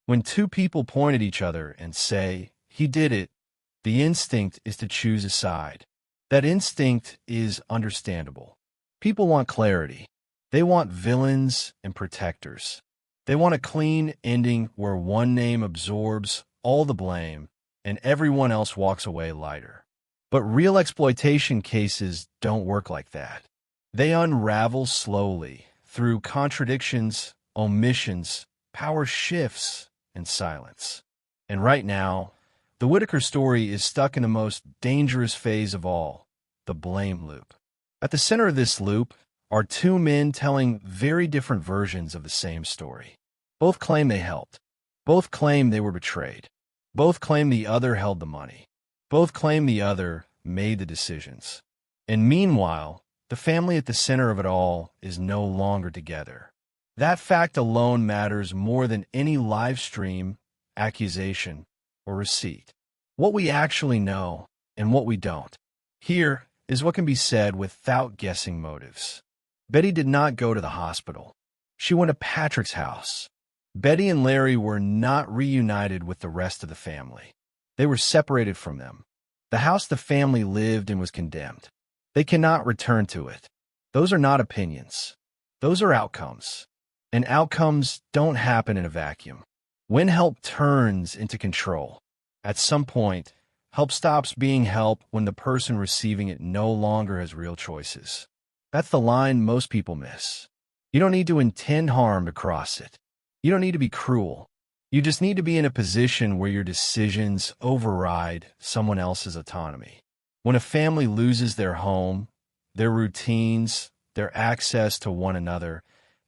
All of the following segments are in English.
When two people point at each other and say, "He did it," the instinct is to choose a side. That instinct is understandable. People want clarity. They want villains and protectors. They want a clean ending where one name absorbs all the blame and everyone else walks away lighter. But real exploitation cases don't work like that. They unravel slowly through contradictions, omissions, power shifts, and silence. And right now, the Whittaker story is stuck in the most dangerous phase of all, the blame loop. At the center of this loop are two men telling very different versions of the same story. Both claim they helped. Both claim they were betrayed. Both claim the other held the money. Both claim the other made the decisions. And meanwhile, the family at the center of it all is no longer together. That fact alone matters more than any live stream, accusation, or receipt. What we actually know and what we don't. Here is what can be said without guessing motives. Betty did not go to the hospital. She went to Patrick's house. Betty and Larry were not reunited with the rest of the family. They were separated from them. The house the family lived in was condemned. They cannot return to it. Those are not opinions. Those are outcomes. And outcomes don't happen in a vacuum. When help turns into control, at some point, help stops being help when the person receiving it no longer has real choices. That's the line most people miss. You don't need to intend harm to cross it. You don't need to be cruel. You just need to be in a position where your decisions override someone else's autonomy. When a family loses their home, their routines, their access to one another,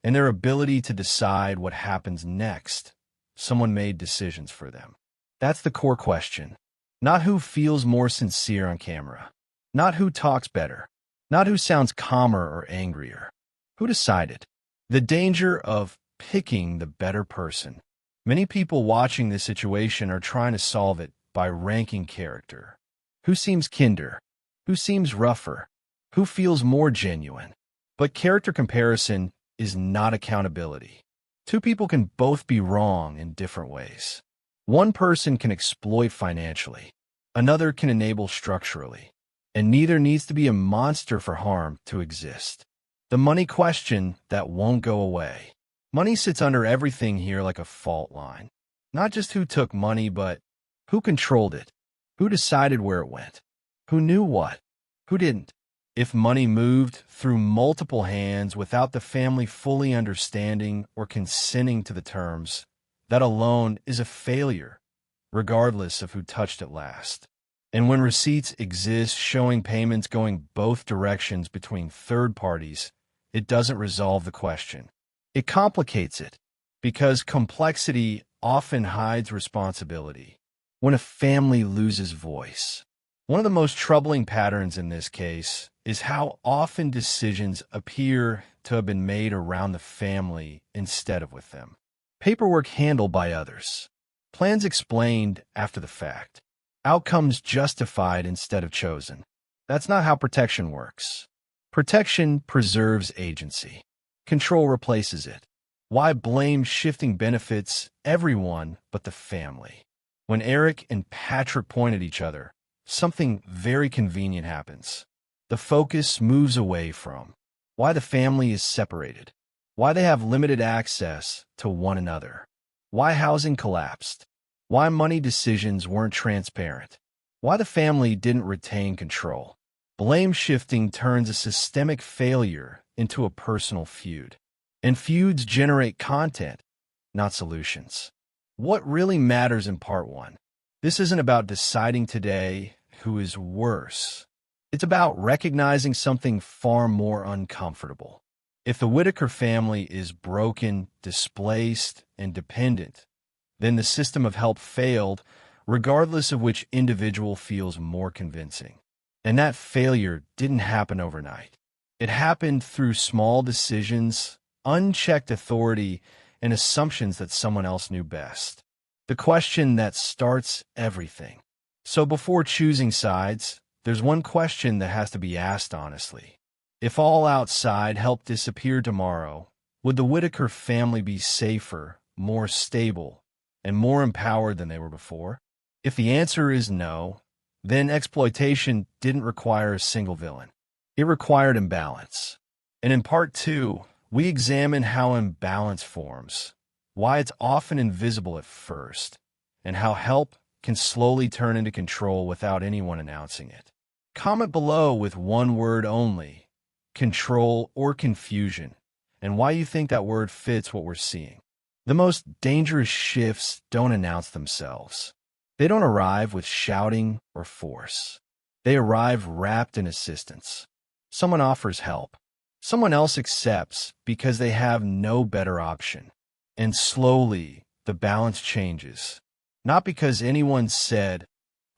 and their ability to decide what happens next, someone made decisions for them. That's the core question. Not who feels more sincere on camera. Not who talks better. Not who sounds calmer or angrier. Who decided? The danger of picking the better person. Many people watching this situation are trying to solve it by ranking character. Who seems kinder? Who seems rougher? Who feels more genuine? But character comparison is not accountability. Two people can both be wrong in different ways. One person can exploit financially. Another can enable structurally. And neither needs to be a monster for harm to exist. The money question that won't go away. Money sits under everything here like a fault line. Not just who took money, but who controlled it. Who decided where it went? Who knew what? Who didn't? If money moved through multiple hands without the family fully understanding or consenting to the terms, that alone is a failure, regardless of who touched it last. And when receipts exist showing payments going both directions between third parties, it doesn't resolve the question. It complicates it, because complexity often hides responsibility. When a family loses voice, one of the most troubling patterns in this case is how often decisions appear to have been made around the family instead of with them. Paperwork handled by others. Plans explained after the fact. Outcomes justified instead of chosen. That's not how protection works. Protection preserves agency. Control replaces it. Why blame shifting benefits everyone but the family? When Eric and Patrick point at each other, something very convenient happens. The focus moves away from why the family is separated, why they have limited access to one another, why housing collapsed, why money decisions weren't transparent, why the family didn't retain control. Blame shifting turns a systemic failure into a personal feud. And feuds generate content, not solutions. What really matters in part one? This isn't about deciding today who is worse. It's about recognizing something far more uncomfortable. If the Whittaker family is broken, displaced, and dependent, then the system of help failed, regardless of which individual feels more convincing. And that failure didn't happen overnight. It happened through small decisions, unchecked authority, and assumptions that someone else knew best. The question that starts everything. So before choosing sides, there's one question that has to be asked honestly. If all outside help disappeared tomorrow, would the Whittaker family be safer, more stable, and more empowered than they were before? If the answer is no, then exploitation didn't require a single villain. It required imbalance. And in part 2, we examine how imbalance forms, why it's often invisible at first, and how help can slowly turn into control without anyone announcing it. Comment below with one word only, control or confusion, and why you think that word fits what we're seeing. The most dangerous shifts don't announce themselves. They don't arrive with shouting or force. They arrive wrapped in assistance. Someone offers help. Someone else accepts because they have no better option. And slowly, the balance changes. Not because anyone said,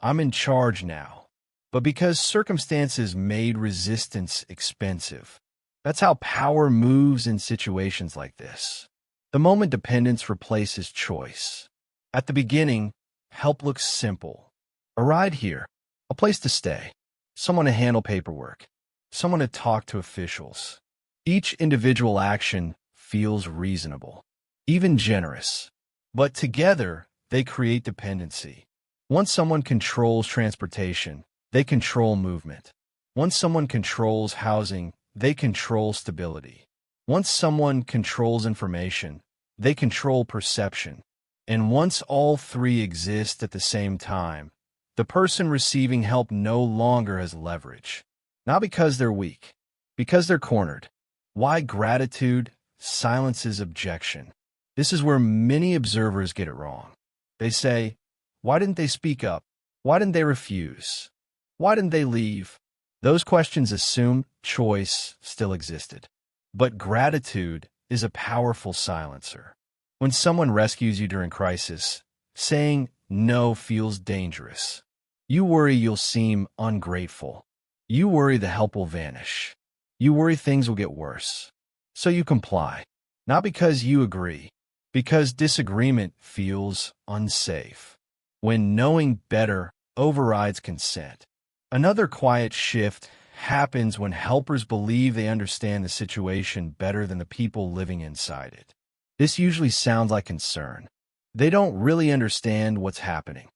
"I'm in charge now," but because circumstances made resistance expensive. That's how power moves in situations like this. The moment dependence replaces choice. At the beginning, help looks simple. A ride here, a place to stay, someone to handle paperwork, someone to talk to officials. Each individual action feels reasonable, even generous. But together, they create dependency. Once someone controls transportation, they control movement. Once someone controls housing, they control stability. Once someone controls information, they control perception. And once all three exist at the same time, the person receiving help no longer has leverage. Not because they're weak, because they're cornered. Why gratitude silences objection? This is where many observers get it wrong. They say, why didn't they speak up? Why didn't they refuse? Why didn't they leave? Those questions assume choice still existed. But gratitude is a powerful silencer. When someone rescues you during crisis, saying no feels dangerous. You worry you'll seem ungrateful. You worry the help will vanish. You worry things will get worse. So you comply. Not because you agree, because disagreement feels unsafe. When knowing better overrides consent. Another quiet shift happens when helpers believe they understand the situation better than the people living inside it. This usually sounds like concern. They don't really understand what's happening.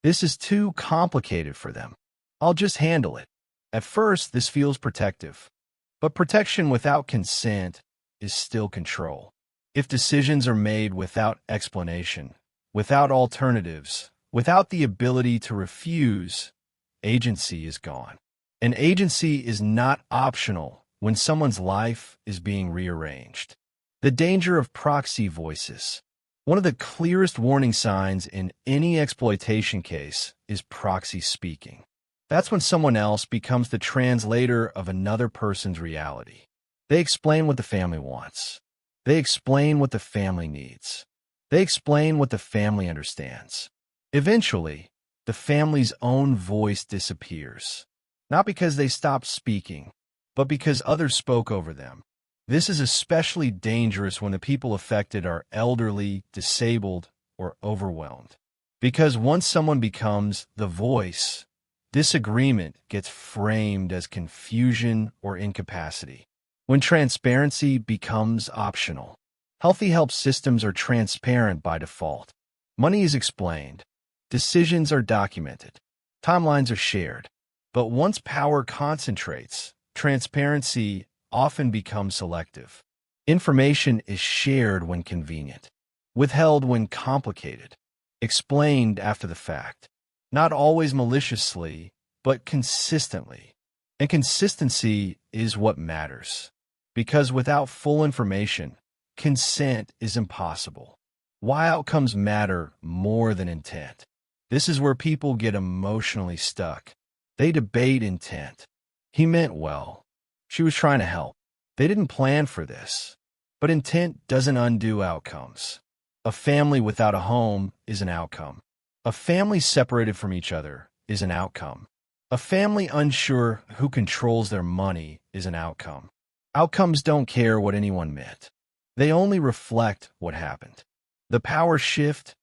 This is too complicated for them. I'll just handle it. At first, this feels protective. But protection without consent is still control. If decisions are made without explanation, without alternatives, without the ability to refuse, agency is gone. And agency is not optional when someone's life is being rearranged. The danger of proxy voices. One of the clearest warning signs in any exploitation case is proxy speaking. That's when someone else becomes the translator of another person's reality. They explain what the family wants. They explain what the family needs. They explain what the family understands. Eventually, the family's own voice disappears. Not because they stopped speaking, but because others spoke over them. This is especially dangerous when the people affected are elderly, disabled, or overwhelmed. Because once someone becomes the voice, disagreement gets framed as confusion or incapacity. When transparency becomes optional. Healthy help systems are transparent by default. Money is explained. Decisions are documented. Timelines are shared. But once power concentrates, transparency often becomes selective. Information is shared when convenient, withheld when complicated, explained after the fact. Not always maliciously, but consistently. And consistency is what matters. Because without full information, consent is impossible. Why outcomes matter more than intent. This is where people get emotionally stuck. They debate intent. He meant well. She was trying to help. They didn't plan for this. But intent doesn't undo outcomes. A family without a home is an outcome. A family separated from each other is an outcome. A family unsure who controls their money is an outcome. Outcomes don't care what anyone meant. They only reflect what happened. The power shift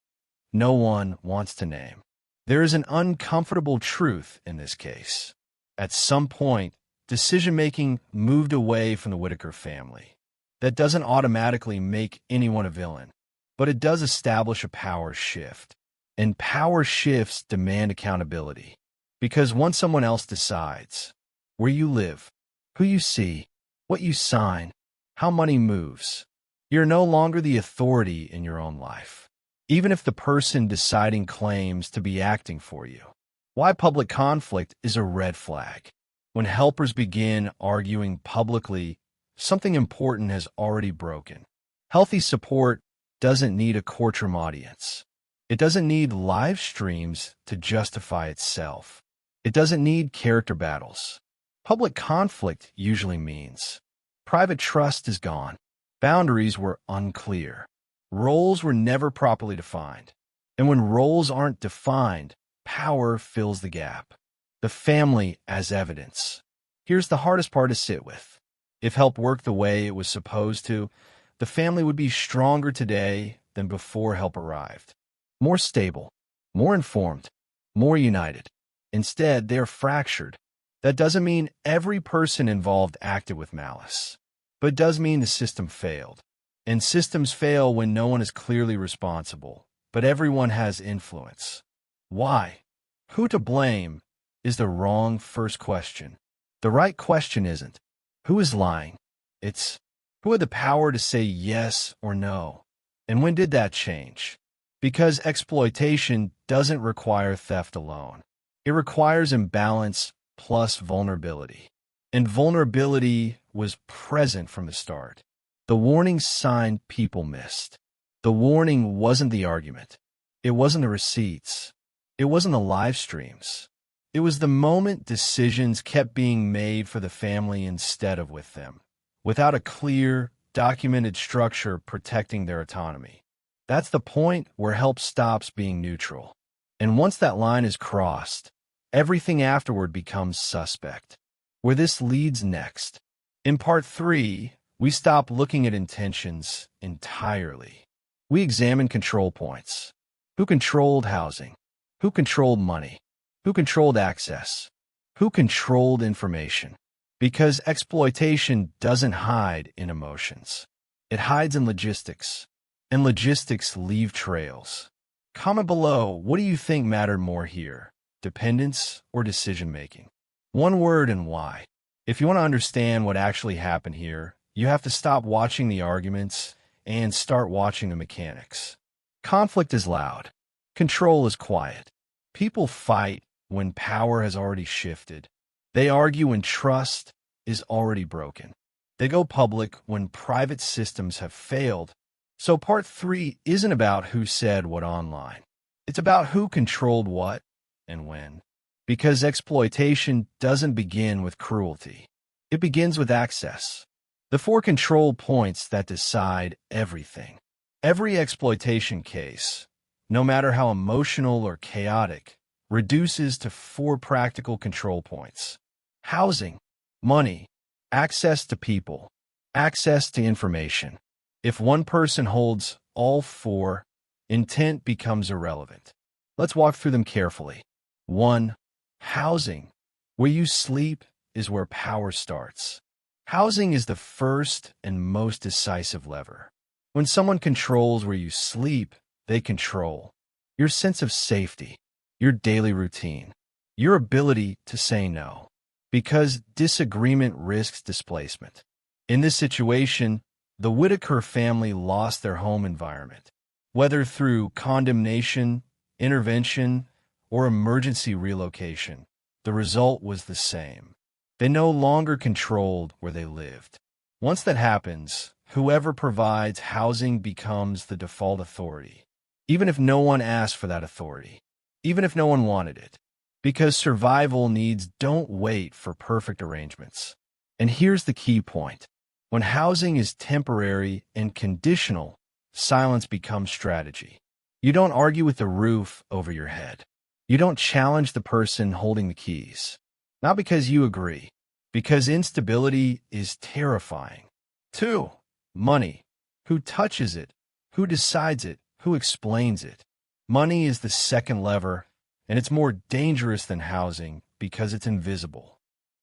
no one wants to name. There is an uncomfortable truth in this case. At some point, decision-making moved away from the Whittaker family. That doesn't automatically make anyone a villain. but it does establish a power shift. And power shifts demand accountability. Because once someone else decides where you live, who you see, what you sign, how money moves, you're no longer the authority in your own life, even if the person deciding claims to be acting for you. Why public conflict is a red flag. When helpers begin arguing publicly, something important has already broken. Healthy support doesn't need a courtroom audience. It doesn't need live streams to justify itself. It doesn't need character battles. Public conflict usually means private trust is gone. Boundaries were unclear. Roles were never properly defined. And when roles aren't defined, power fills the gap. The family as evidence. Here's the hardest part to sit with. If help worked the way it was supposed to, the family would be stronger today than before help arrived. More stable, more informed, more united. Instead, they're fractured. That doesn't mean every person involved acted with malice, but it does mean the system failed. And systems fail when no one is clearly responsible, but everyone has influence. Why? Who to blame is the wrong first question. The right question isn't, who is lying? It's, who had the power to say yes or no? And when did that change? Because exploitation doesn't require theft alone. It requires imbalance plus vulnerability. And vulnerability was present from the start. The warning sign people missed. The warning wasn't the argument. It wasn't the receipts. It wasn't the live streams. It was the moment decisions kept being made for the family instead of with them, without a clear, documented structure protecting their autonomy. That's the point where help stops being neutral. And once that line is crossed, everything afterward becomes suspect. Where this leads next. In part 3, we stop looking at intentions entirely. We examine control points. Who controlled housing? Who controlled money? Who controlled access? Who controlled information? Because exploitation doesn't hide in emotions. It hides in logistics. And logistics leave trails. Comment below, what do you think mattered more here? Dependence or decision-making? One word and why. If you want to understand what actually happened here, you have to stop watching the arguments and start watching the mechanics. Conflict is loud. Control is quiet. People fight when power has already shifted. They argue when trust is already broken. They go public when private systems have failed. So part 3 isn't about who said what online. It's about who controlled what and when. Because exploitation doesn't begin with cruelty. It begins with access. The 4 control points that decide everything. Every exploitation case, no matter how emotional or chaotic, reduces to 4 practical control points. Housing, money, access to people, access to information. If one person holds all 4, intent becomes irrelevant. Let's walk through them carefully. 1. Housing. Where you sleep is where power starts. Housing is the first and most decisive lever. When someone controls where you sleep, they control your sense of safety, your daily routine, your ability to say no, because disagreement risks displacement. In this situation, the Whittaker family lost their home environment, whether through condemnation, intervention, or emergency relocation. The result was the same. They no longer controlled where they lived. Once that happens, whoever provides housing becomes the default authority, even if no one asked for that authority, even if no one wanted it. Because survival needs don't wait for perfect arrangements. And here's the key point. When housing is temporary and conditional, silence becomes strategy. You don't argue with the roof over your head. You don't challenge the person holding the keys. Not because you agree, because instability is terrifying. 2. Money. Who touches it? Who decides it? Who explains it? Money is the second lever, and it's more dangerous than housing because it's invisible.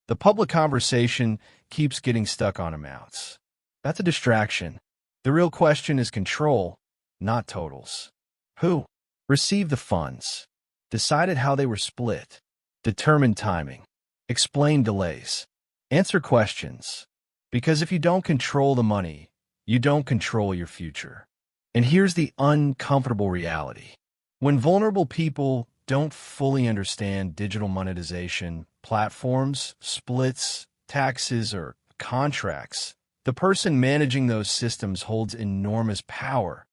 The public conversation keeps getting stuck on amounts. That's a distraction. The real question is control. not totals. Who received the funds, decided how they were split, determined timing, explained delays, answer questions. Because if you don't control the money, you don't control your future. And here's the uncomfortable reality. When vulnerable people don't fully understand digital monetization, platforms, splits, taxes, or contracts, the person managing those systems holds enormous power,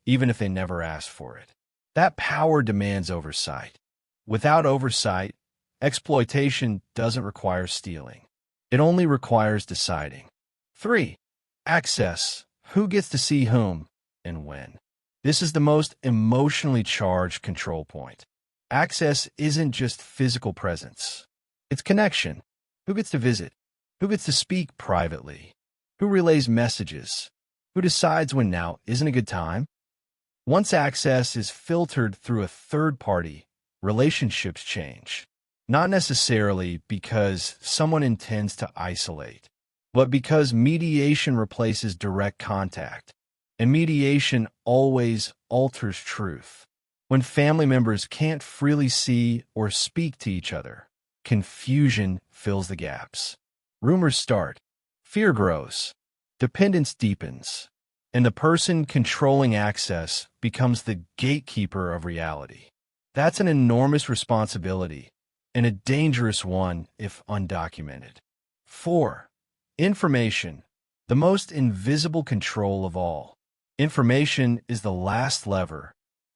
even if they never asked for it. That power demands oversight. Without oversight, exploitation doesn't require stealing. It only requires deciding. 3. Access. Who gets to see whom and when? This is the most emotionally charged control point. Access isn't just physical presence. It's connection. Who gets to visit? Who gets to speak privately? Who relays messages? Who decides when now isn't a good time? Once access is filtered through a third party, relationships change. Not necessarily because someone intends to isolate, but because mediation replaces direct contact. And mediation always alters truth. When family members can't freely see or speak to each other, confusion fills the gaps. Rumors start. Fear grows. Dependence deepens. And the person controlling access becomes the gatekeeper of reality. That's an enormous responsibility, and a dangerous one if undocumented. 4. Information, the most invisible control of all. Information is the last lever,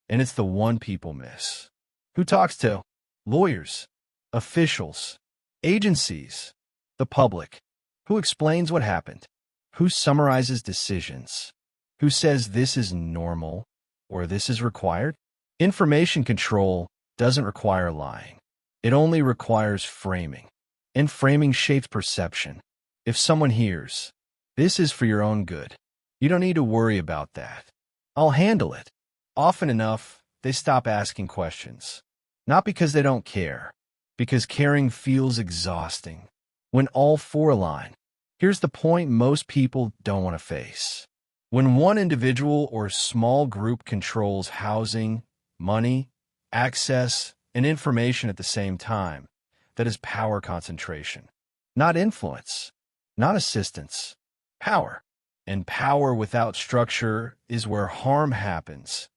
and it's the one people miss. Who talks to? Lawyers, officials, agencies, the public. Who explains what happened? Who summarizes decisions? Who says this is normal or this is required? Information control doesn't require lying. It only requires framing. And framing shapes perception. If someone hears, "This is for your own good," you don't need to worry about that. "I'll handle it." Often enough, they stop asking questions. Not because they don't care, because caring feels exhausting. When all four align, here's the point most people don't want to face. When one individual or small group controls housing, money, access, and information at the same time, that is power concentration. Not influence, not assistance, power. And power without structure is where harm happens,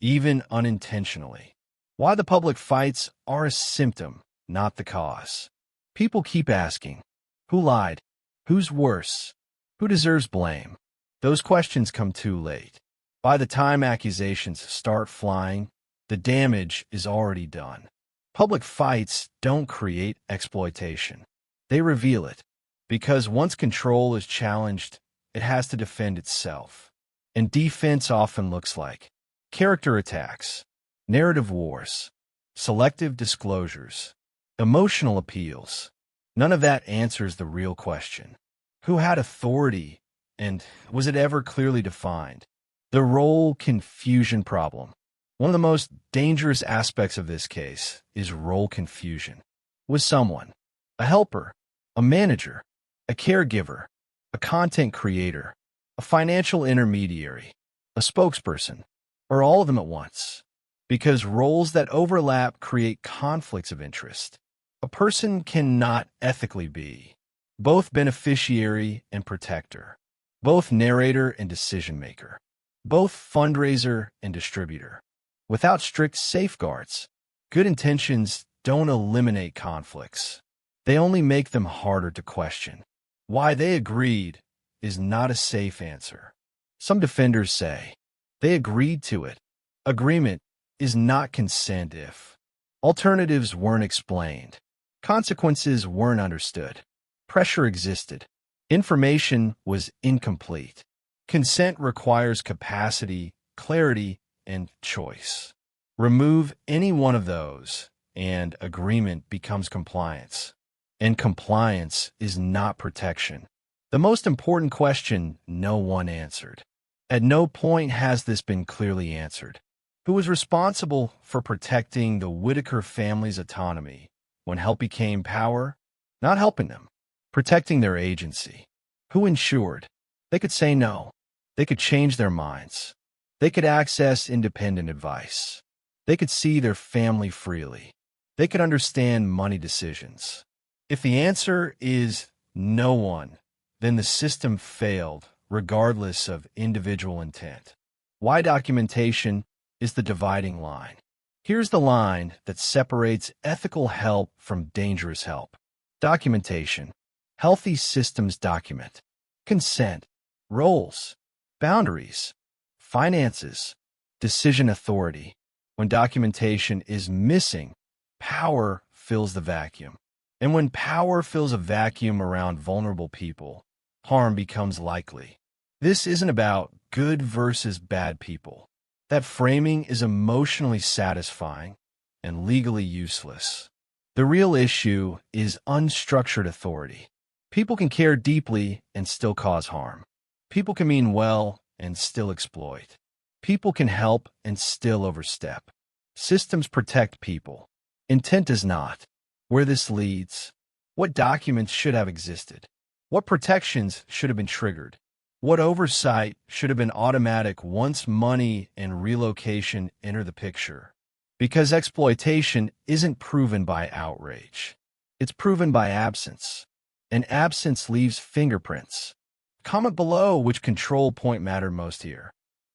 even unintentionally. Why the public fights are a symptom, not the cause. People keep asking, who lied? Who's worse? Who deserves blame? Those questions come too late. By the time accusations start flying, the damage is already done. Public fights don't create exploitation. They reveal it. Because once control is challenged, it has to defend itself. And defense often looks like character attacks, narrative wars, selective disclosures, emotional appeals. None of that answers the real question. Who had authority, and was it ever clearly defined? The role confusion problem. One of the most dangerous aspects of this case is role confusion. Was someone a helper, a manager, a caregiver, a content creator, a financial intermediary, a spokesperson, or all of them at once? Because roles that overlap create conflicts of interest. A person cannot ethically be both beneficiary and protector, both narrator and decision maker, both fundraiser and distributor. Without strict safeguards, good intentions don't eliminate conflicts. They only make them harder to question. Why they agreed is not a safe answer. Some defenders say they agreed to it. Agreement is not consent if alternatives weren't explained, consequences weren't understood, pressure existed, information was incomplete. Consent requires capacity, clarity, and choice. Remove any one of those, and agreement becomes compliance. And compliance is not protection. The most important question no one answered. At no point has this been clearly answered. Who was responsible for protecting the Whittaker family's autonomy when help became power? Not helping them, protecting their agency. Who ensured they could say no? They could change their minds. They could access independent advice. They could see their family freely. They could understand money decisions. If the answer is no one, then the system failed, regardless of individual intent. Why documentation is the dividing line. Here's the line that separates ethical help from dangerous help. Documentation. Healthy systems document. Consent. Roles. Boundaries. Finances. Decision authority. When documentation is missing, power fills the vacuum. And when power fills a vacuum around vulnerable people, harm becomes likely. This isn't about good versus bad people. That framing is emotionally satisfying and legally useless. The real issue is unstructured authority. People can care deeply and still cause harm. People can mean well and still exploit. People can help and still overstep. Systems protect people. Intent does not. Where this leads, what documents should have existed, what protections should have been triggered, what oversight should have been automatic once money and relocation enter the picture. Because exploitation isn't proven by outrage. It's proven by absence. And absence leaves fingerprints. Comment below which control point mattered most here.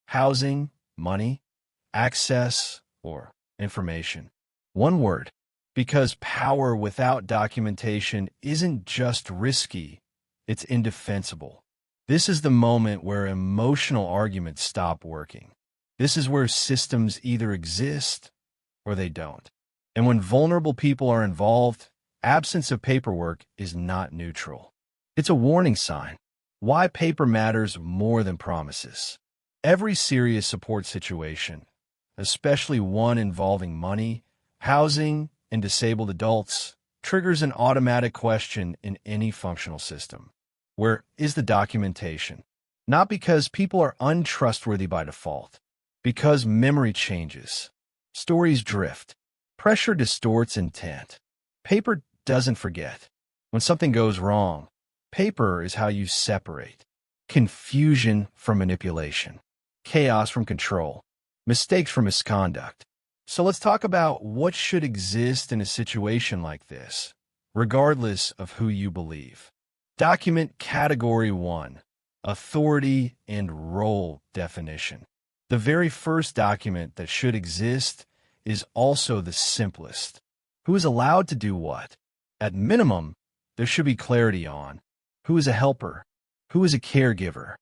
Housing, money, access, or information. One word. Because power without documentation isn't just risky, it's indefensible. This is the moment where emotional arguments stop working. This is where systems either exist or they don't. And when vulnerable people are involved, absence of paperwork is not neutral. It's a warning sign. Why paper matters more than promises. Every serious support situation, especially one involving money, housing, and disabled adults, triggers an automatic question in any functional system. Where is the documentation? Not because people are untrustworthy by default, because memory changes. Stories drift. Pressure distorts intent. Paper doesn't forget. When something goes wrong, paper is how you separate confusion from manipulation, chaos from control, mistakes from misconduct. So let's talk about what should exist in a situation like this, regardless of who you believe. Document Category 1, Authority and Role Definition. The very first document that should exist is also the simplest. Who is allowed to do what? At minimum, there should be clarity on who is a helper, who is a caregiver,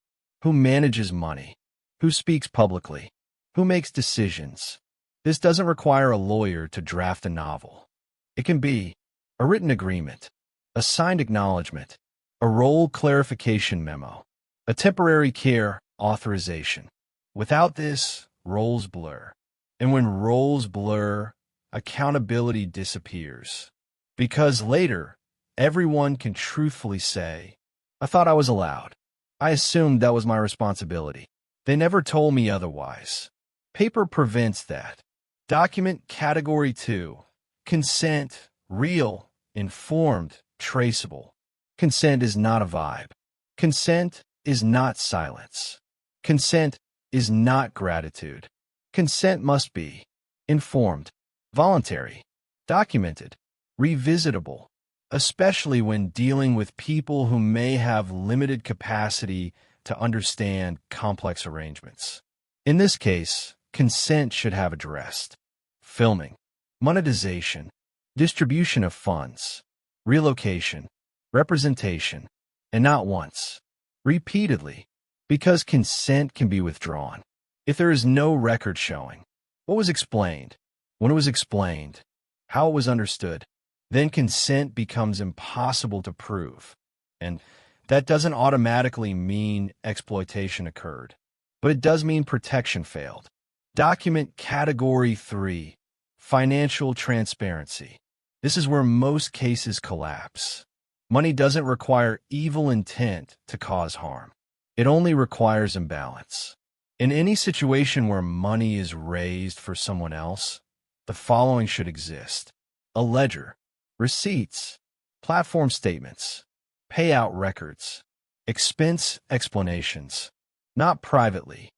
who manages money, who speaks publicly, who makes decisions. This doesn't require a lawyer to draft a novel. It can be a written agreement, a signed acknowledgement, a role clarification memo, a temporary care authorization. Without this, roles blur. And when roles blur, accountability disappears. Because later, everyone can truthfully say, I thought I was allowed. I assumed that was my responsibility. They never told me otherwise. Paper prevents that. Document Category 2, Consent, Real, Informed, Traceable. Consent is not a vibe. Consent is not silence. Consent is not gratitude. Consent must be informed, voluntary, documented, revisitable, especially when dealing with people who may have limited capacity to understand complex arrangements. In this case, consent should have addressed filming, monetization, distribution of funds, relocation, representation, and not once, repeatedly, because consent can be withdrawn. If there is no record showing what was explained, when it was explained, how it was understood, then consent becomes impossible to prove. And that doesn't automatically mean exploitation occurred, but it does mean protection failed. Document Category 3, Financial Transparency. This is where most cases collapse. Money doesn't require evil intent to cause harm. It only requires imbalance. In any situation where money is raised for someone else, the following should exist: a ledger, receipts, platform statements, payout records, expense explanations, not privately,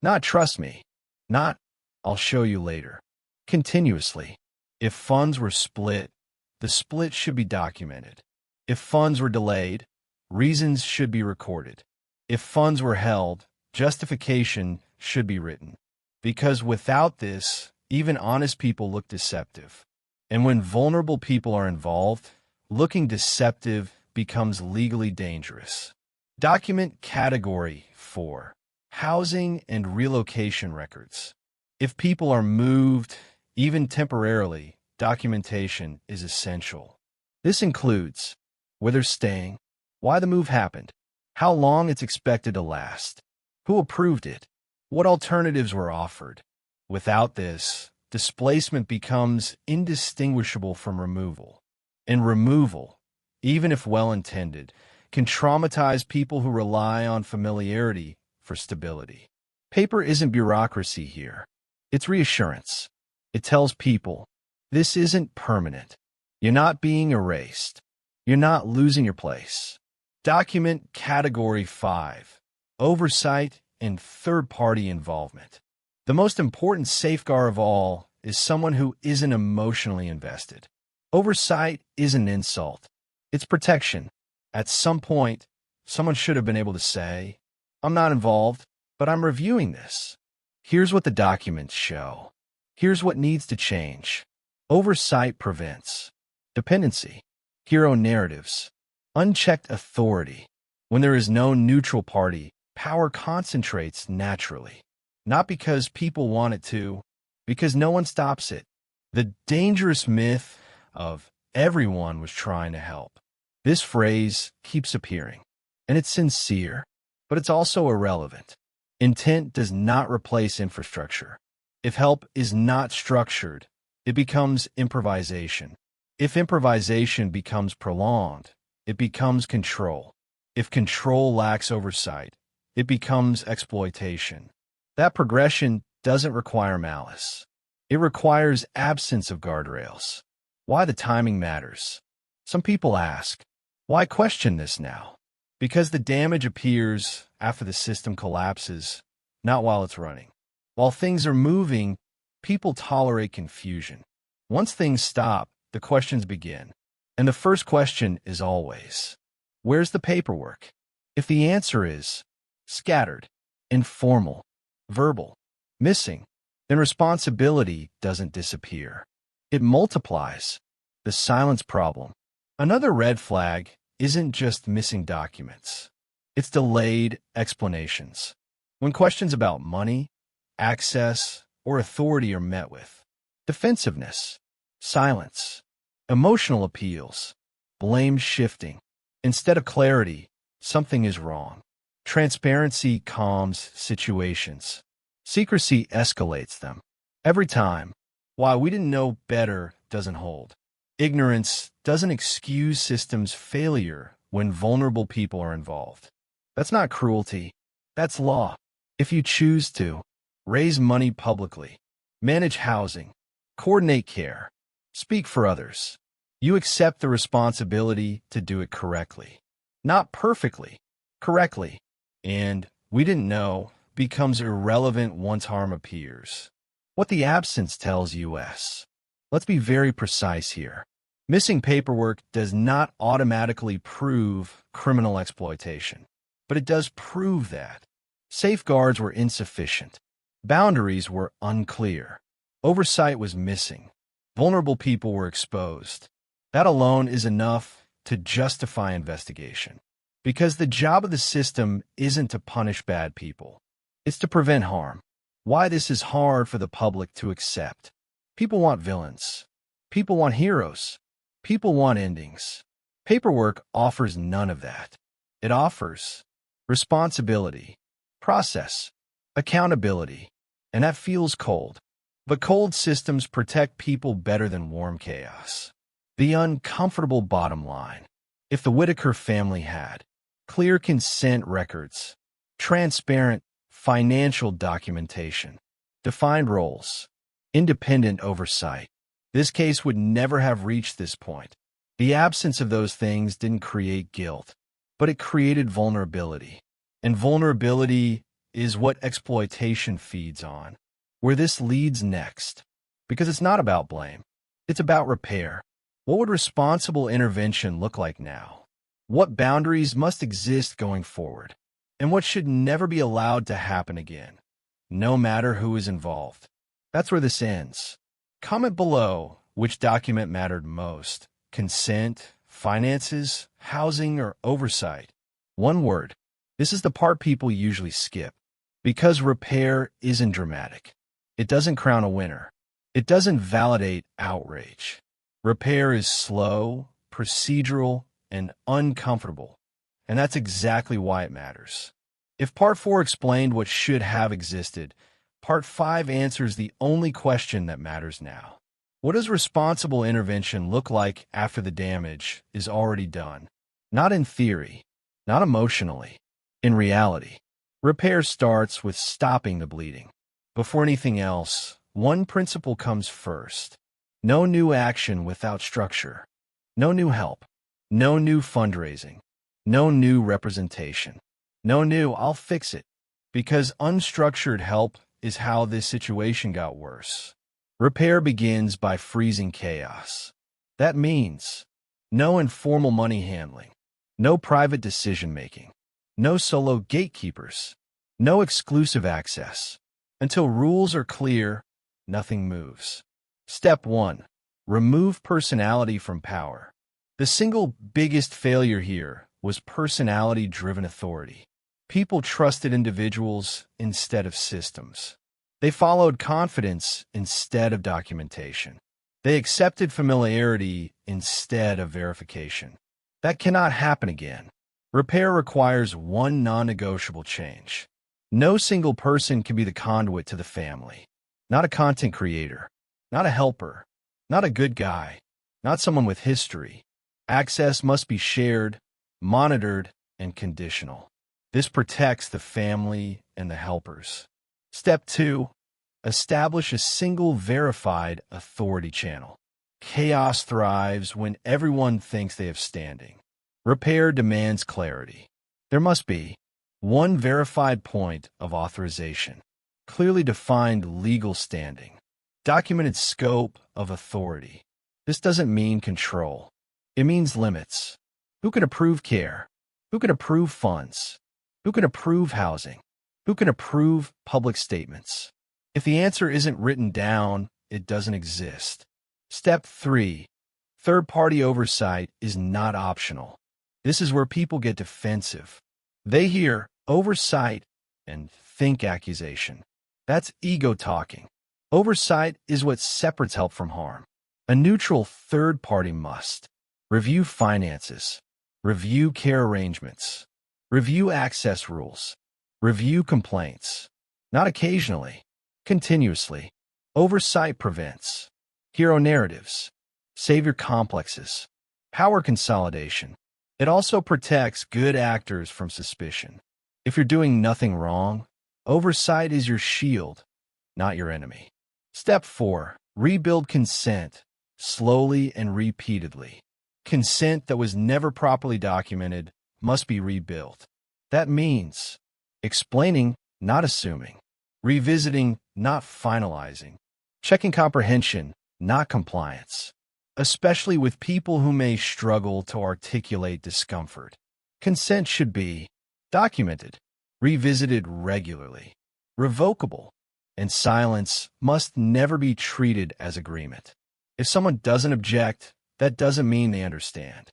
Not trust me. Not I'll show you later. Continuously. If funds were split, the split should be documented. If funds were delayed, reasons should be recorded. If funds were held, justification should be written. Because without this, even honest people look deceptive. And when vulnerable people are involved, looking deceptive becomes legally dangerous. Document Category 4. Housing and relocation records. If people are moved, even temporarily, documentation is essential. This includes where they're staying, why the move happened, how long it's expected to last, who approved it, what alternatives were offered. Without this, displacement becomes indistinguishable from removal. And removal, even if well-intended, can traumatize people who rely on familiarity for stability. Paper isn't bureaucracy here. It's reassurance. It tells people, this isn't permanent. You're not being erased. You're not losing your place. Document Category 5. Oversight and third-party involvement. The most important safeguard of all is someone who isn't emotionally invested. Oversight is an insult. It's protection. At some point, someone should have been able to say, I'm not involved, but I'm reviewing this. Here's what the documents show. Here's what needs to change. Oversight prevents dependency, hero narratives, unchecked authority. When there is no neutral party, power concentrates naturally. Not because people want it to, because no one stops it. The dangerous myth of everyone was trying to help. This phrase keeps appearing, and it's sincere, but it's also irrelevant. Intent does not replace infrastructure. If help is not structured, it becomes improvisation. If improvisation becomes prolonged, it becomes control. If control lacks oversight, it becomes exploitation. That progression doesn't require malice. It requires absence of guardrails. Why the timing matters. Some people ask, why question this now? Because the damage appears after the system collapses, not while it's running. While things are moving, people tolerate confusion. Once things stop, the questions begin. And the first question is always, where's the paperwork? If the answer is scattered, informal, verbal, missing, then responsibility doesn't disappear. It multiplies. The silence problem. Another red flag isn't just missing documents. It's delayed explanations. When questions about money, access, or authority are met with defensiveness, silence, emotional appeals, blame shifting. Instead of clarity, something is wrong. Transparency calms situations. Secrecy escalates them. Every time. Why we didn't know better doesn't hold. Ignorance doesn't excuse systems' failure when vulnerable people are involved. That's not cruelty. That's law. If you choose to, raise money publicly, manage housing, coordinate care, speak for others, you accept the responsibility to do it correctly. Not perfectly, correctly. And we didn't know becomes irrelevant once harm appears. What the absence tells us. Let's be very precise here. Missing paperwork does not automatically prove criminal exploitation, but it does prove that safeguards were insufficient, boundaries were unclear, oversight was missing, vulnerable people were exposed. That alone is enough to justify investigation, because the job of the system isn't to punish bad people. It's to prevent harm. Why this is hard for the public to accept. People want villains. People want heroes. People want endings. Paperwork offers none of that. It offers responsibility, process, accountability, and that feels cold. But cold systems protect people better than warm chaos. The uncomfortable bottom line. If the Whittaker family had clear consent records, transparent financial documentation, defined roles, independent oversight, this case would never have reached this point. The absence of those things didn't create guilt, but it created vulnerability. And vulnerability is what exploitation feeds on, where this leads next. Because it's not about blame. It's about repair. What would responsible intervention look like now? What boundaries must exist going forward? And what should never be allowed to happen again, no matter who is involved? That's where this ends. Comment below which document mattered most: consent, finances, housing, or oversight. One word. This is the part people usually skip. Because repair isn't dramatic. It doesn't crown a winner. It doesn't validate outrage. Repair is slow, procedural, and uncomfortable. And that's exactly why it matters. If Part 4 explained what should have existed, Part 5 answers the only question that matters now. What does responsible intervention look like after the damage is already done? Not in theory, not emotionally, in reality. Repair starts with stopping the bleeding. Before anything else, one principle comes first. No new action without structure. No new help. No new fundraising. No new representation. No new "I'll fix it." Because unstructured help is how this situation got worse. Repair begins by freezing chaos. That means no informal money handling, no private decision-making, no solo gatekeepers, no exclusive access. Until rules are clear, nothing moves. Step 1. Remove personality from power. The single biggest failure here was personality-driven authority. People trusted individuals instead of systems. They followed confidence instead of documentation. They accepted familiarity instead of verification. That cannot happen again. Repair requires one non-negotiable change. No single person can be the conduit to the family. Not a content creator, not a helper, not a good guy, not someone with history. Access must be shared, monitored, and conditional. This protects the family and the helpers. Step 2. Establish a single verified authority channel. Chaos thrives when everyone thinks they have standing. Repair demands clarity. There must be one verified point of authorization, clearly defined legal standing, documented scope of authority. This doesn't mean control. It means limits. Who can approve care? Who can approve funds? Who can approve housing? Who can approve public statements? If the answer isn't written down, it doesn't exist. Step 3. Third-party oversight is not optional. This is where people get defensive. They hear oversight and think accusation. That's ego talking. Oversight is what separates help from harm. A neutral third party must review finances, review care arrangements, review access rules, review complaints. Not occasionally, continuously. Oversight prevents hero narratives, savior complexes, power consolidation. It also protects good actors from suspicion. If you're doing nothing wrong, oversight is your shield, not your enemy. Step 4. Rebuild consent, slowly and repeatedly. Consent that was never properly documented must be rebuilt. That means explaining, not assuming, revisiting, not finalizing, checking comprehension, not compliance, especially with people who may struggle to articulate discomfort. Consent should be documented, revisited regularly, revocable, and silence must never be treated as agreement. If someone doesn't object, that doesn't mean they understand.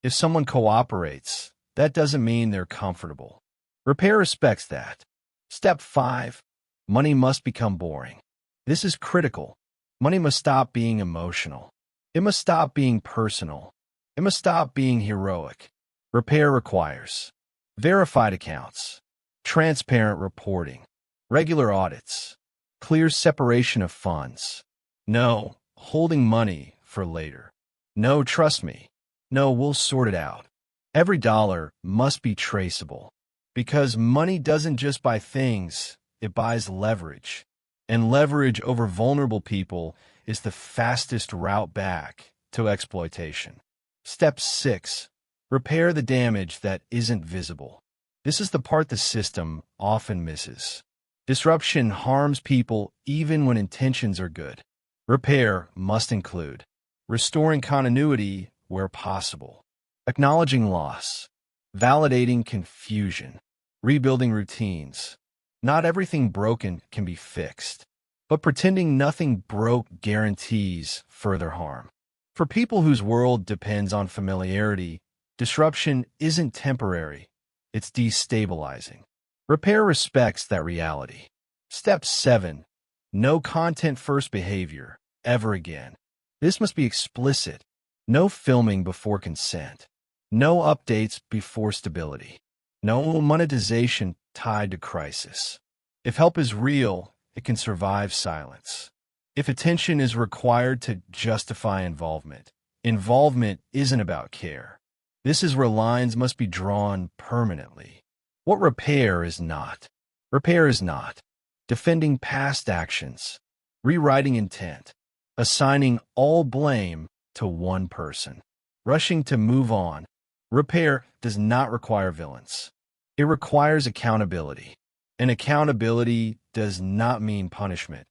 If someone cooperates, that doesn't mean they're comfortable. Repair respects that. Step 5. Money must become boring. This is critical. Money must stop being emotional. It must stop being personal. It must stop being heroic. Repair requires verified accounts, transparent reporting, regular audits, clear separation of funds. No holding money for later. No, trust me. No, we'll sort it out. Every dollar must be traceable. Because money doesn't just buy things, it buys leverage. And leverage over vulnerable people is the fastest route back to exploitation. Step 6. Repair the damage that isn't visible. This is the part the system often misses. Disruption harms people even when intentions are good. Repair must include restoring continuity where possible, acknowledging loss, validating confusion, rebuilding routines. Not everything broken can be fixed, but pretending nothing broke guarantees further harm. For people whose world depends on familiarity, disruption isn't temporary, it's destabilizing. Repair respects that reality. Step 7. No content-first behavior, ever again. This must be explicit. No filming before consent. No updates before stability. No monetization tied to crisis. If help is real, it can survive silence. If attention is required to justify involvement, involvement isn't about care. This is where lines must be drawn permanently. What repair is not? Repair is not defending past actions, rewriting intent, assigning all blame to one person, rushing to move on. Repair does not require villains. It requires accountability. And accountability does not mean punishment.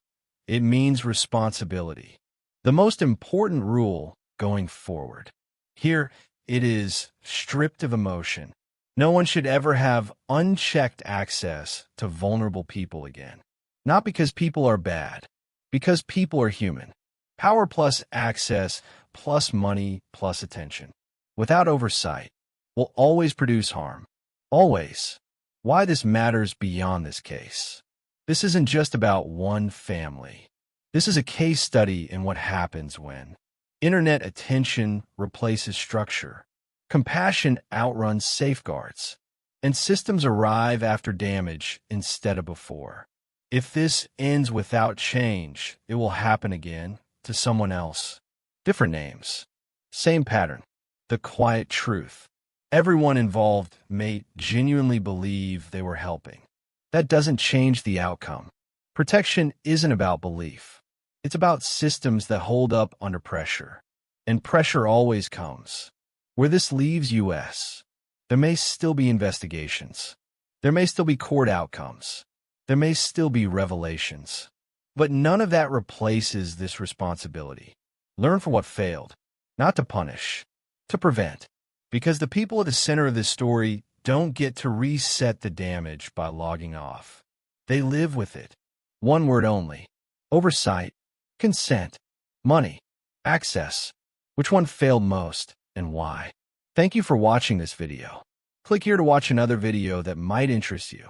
It means responsibility. The most important rule going forward. Here, it is stripped of emotion. No one should ever have unchecked access to vulnerable people again. Not because people are bad, because people are human. Power plus access plus money plus attention, without oversight, will always produce harm. Always. Why this matters beyond this case. This isn't just about one family. This is a case study in what happens when internet attention replaces structure, compassion outruns safeguards, and systems arrive after damage instead of before. If this ends without change, it will happen again to someone else. Different names. Same pattern. The quiet truth. Everyone involved may genuinely believe they were helping. That doesn't change the outcome. Protection isn't about belief. It's about systems that hold up under pressure. And pressure always comes. Where this leaves US, there may still be investigations. There may still be court outcomes. There may still be revelations. But none of that replaces this responsibility. Learn from what failed. Not to punish. To prevent. Because the people at the center of this story don't get to reset the damage by logging off. They live with it. One word only. Oversight. Consent. Money. Access. Which one failed most and why? Thank you for watching this video. Click here to watch another video that might interest you.